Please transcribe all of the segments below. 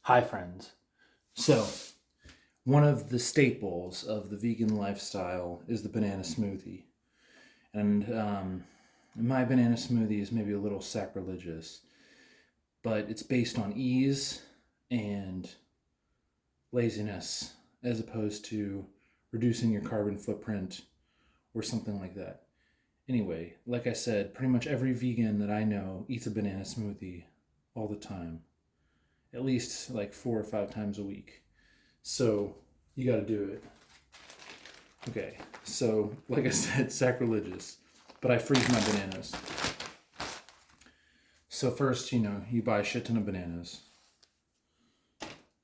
Hi, friends. So, one of the staples of the vegan lifestyle is the banana smoothie. And my banana smoothie is maybe a little sacrilegious, but it's based on ease and laziness as opposed to reducing your carbon footprint or something like that. Anyway, like I said, pretty much every vegan that I know eats a banana smoothie all the time, at least like 4 or 5 times a week. So you got to do it. Okay, so like I said, sacrilegious, but I freeze my bananas. So first, you buy a shit ton of bananas,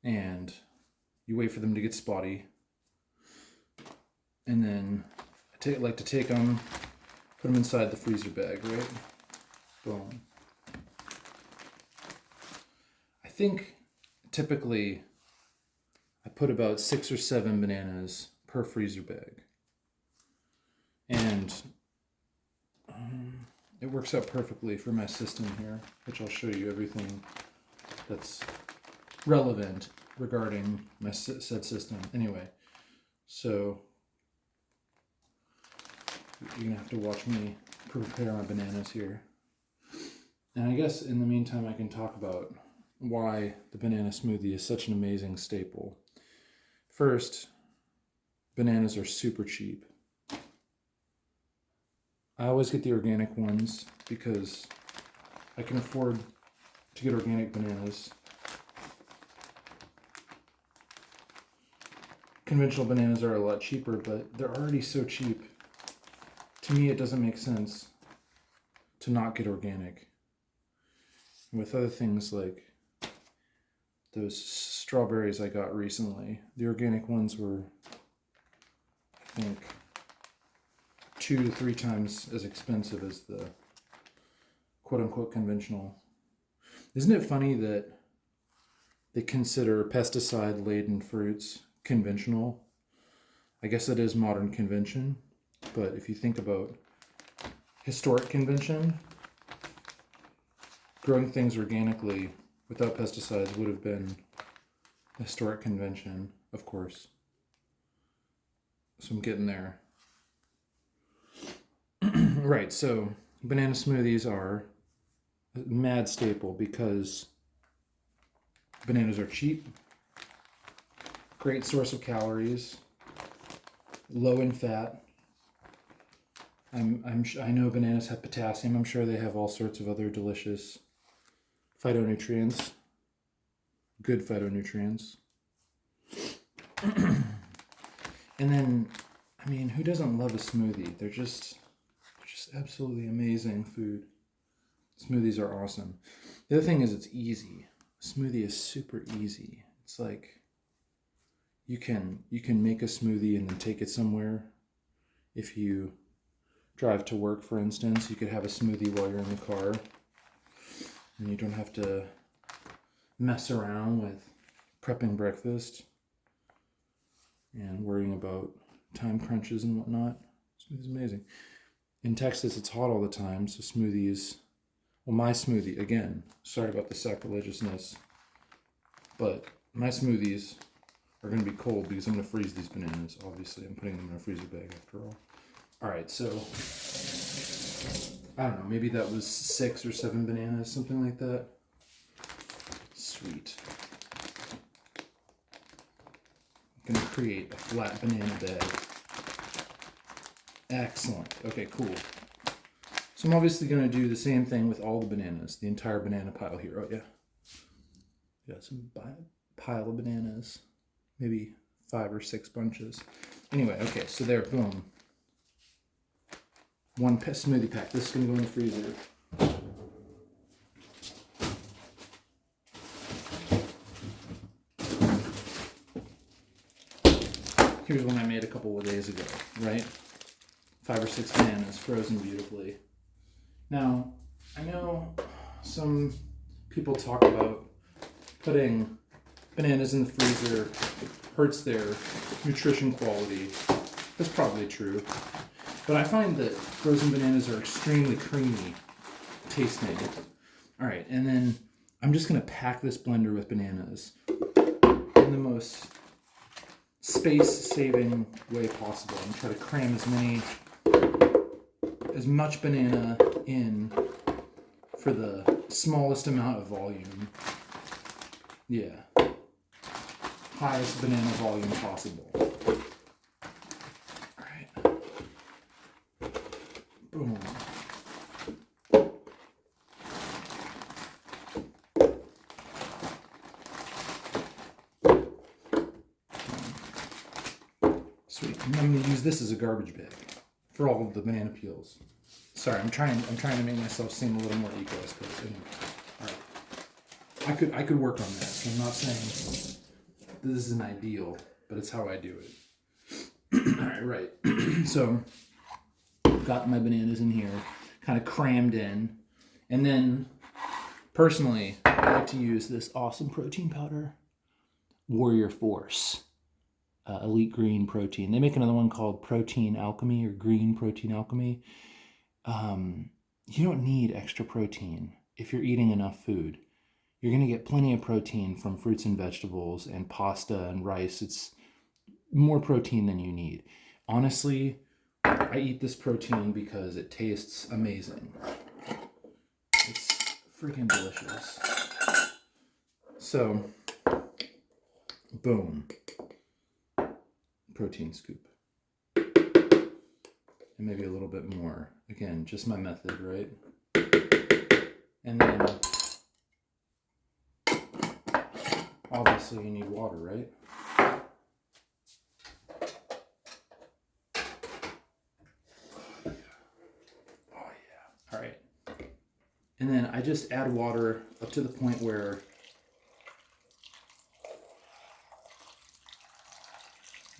and you wait for them to get spotty, and then like to take them, put them inside the freezer bag, right? Boom. I think typically I put about 6 or 7 bananas per freezer bag, and it works out perfectly for my system here, which I'll show you everything that's relevant regarding my said system. Anyway, so you're gonna have to watch me prepare my bananas here. And I guess in the meantime, I can talk about why the banana smoothie is such an amazing staple. First, bananas are super cheap. I always get the organic ones because I can afford to get organic bananas. Conventional bananas are a lot cheaper, but they're already so cheap. To me, it doesn't make sense to not get organic. And with other things like those strawberries I got recently, the organic ones were, I think, 2 to 3 times as expensive as the quote-unquote conventional. Isn't it funny that they consider pesticide-laden fruits conventional? I guess it is modern convention, but if you think about historic convention, growing things organically without pesticides would have been historic convention, of course. So I'm getting there. Right, so banana smoothies are a mad staple because bananas are cheap, great source of calories, low in fat. I know bananas have potassium. I'm sure they have all sorts of other delicious phytonutrients, good phytonutrients. And then, who doesn't love a smoothie? They're just absolutely amazing food. Smoothies are awesome. The other thing is it's easy. Smoothie is super easy. It's like you can make a smoothie and then take it somewhere. If you drive to work, for instance, you could have a smoothie while you're in the car, and you don't have to mess around with prepping breakfast and worrying about time crunches and whatnot. Smoothie's amazing. In Texas, it's hot all the time, so smoothies. Well, my smoothie, again, sorry about the sacrilegiousness, but my smoothies are going to be cold because I'm going to freeze these bananas. Obviously, I'm putting them in a freezer bag after all. All right, so I don't know, maybe that was 6 or 7 bananas, something like that. Sweet. I'm going to create a flat banana bag. Excellent. Okay, cool. So I'm obviously going to do the same thing with all the bananas, the entire banana pile here. Oh, yeah. Got some pile of bananas. Maybe 5 or 6 bunches. Anyway, okay, so there, boom. One smoothie pack. This is going to go in the freezer. Here's one I made a couple of days ago, right? 5 or 6 bananas, frozen beautifully. Now, I know some people talk about putting bananas in the freezer hurts their nutrition quality. That's probably true. But I find that frozen bananas are extremely creamy tasting. All right, and then I'm just going to pack this blender with bananas in the most space-saving way possible and try to cram as much banana in for the smallest amount of volume. Yeah. Highest banana volume possible. Alright. Boom. Sweet. And I'm going to use this as a garbage bag for all of the banana peels. Sorry, I'm trying to make myself seem a little more eco, I suppose. Anyway. All right. I could work on that. So I'm not saying this is an ideal, but it's how I do it. All right. So got my bananas in here, kind of crammed in, and then personally, I like to use this awesome protein powder, Warrior Force. Elite Green Protein. They make another one called Protein Alchemy or Green Protein Alchemy. You don't need extra protein if you're eating enough food. You're going to get plenty of protein from fruits and vegetables and pasta and rice. It's more protein than you need. Honestly, I eat this protein because it tastes amazing. It's freaking delicious. So, boom. Protein scoop. And maybe a little bit more. Again, just my method, right? And then, obviously you need water, right? Oh yeah. All right. And then I just add water up to the point where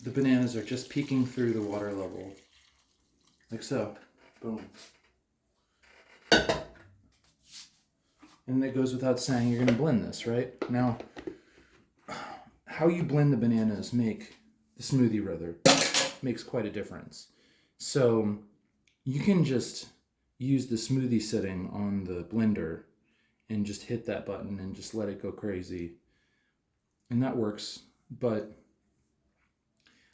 the bananas are just peeking through the water level. Like so. Boom. And it goes without saying, you're going to blend this, right? Now, how you blend the bananas the smoothie makes quite a difference. So you can just use the smoothie setting on the blender and just hit that button and just let it go crazy. And that works, but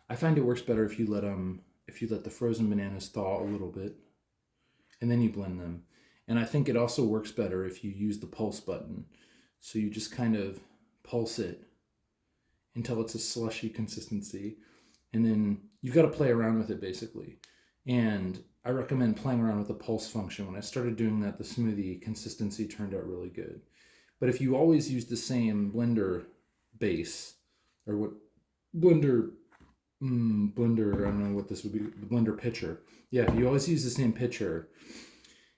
I find it works better if you let the frozen bananas thaw a little bit and then you blend them. And I think it also works better if you use the pulse button. So you just kind of pulse it until it's a slushy consistency. And then you've got to play around with it basically. And I recommend playing around with the pulse function. When I started doing that, the smoothie consistency turned out really good. But if you always use the same blender base, or what blender, I don't know what this would be, the blender pitcher. Yeah, if you always use the same pitcher,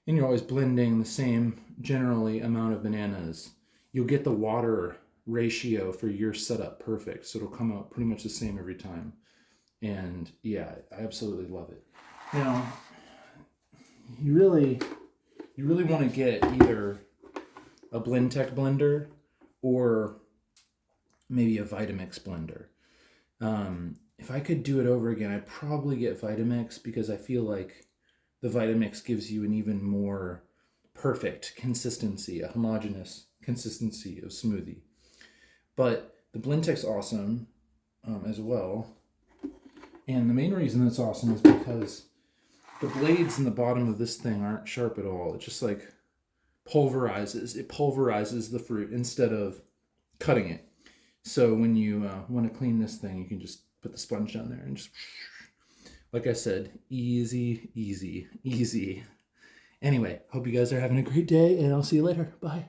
and you're always blending the same generally amount of bananas, you'll get the water ratio for your setup perfect. So it'll come out pretty much the same every time. And yeah, I absolutely love it. Now, you really want to get either a Blendtec blender or maybe a Vitamix blender. If I could do it over again, I'd probably get Vitamix because I feel like the Vitamix gives you an even more perfect consistency, a homogeneous consistency of smoothie. But the Blendtec's awesome as well. And the main reason it's awesome is because the blades in the bottom of this thing aren't sharp at all. It just like pulverizes. It pulverizes the fruit instead of cutting it. So when you want to clean this thing, you can just put the sponge down there and just, like I said, easy, easy, easy. Anyway, hope you guys are having a great day, and I'll see you later. Bye.